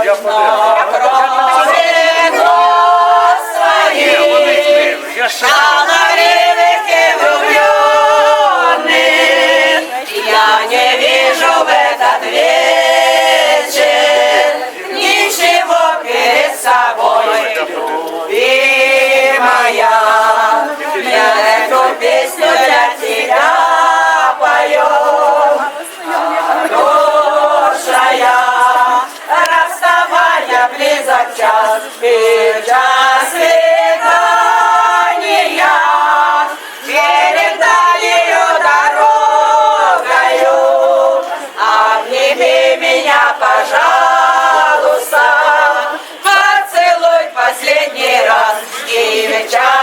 Я не вижу в этот вечер ничего перед собой, любимая. Я эту песню для тебя пою, хорошая, расставания близок час, и час свидания перед далью дорогою. Обними меня, пожалуйста, поцелуй последний раз, и вечер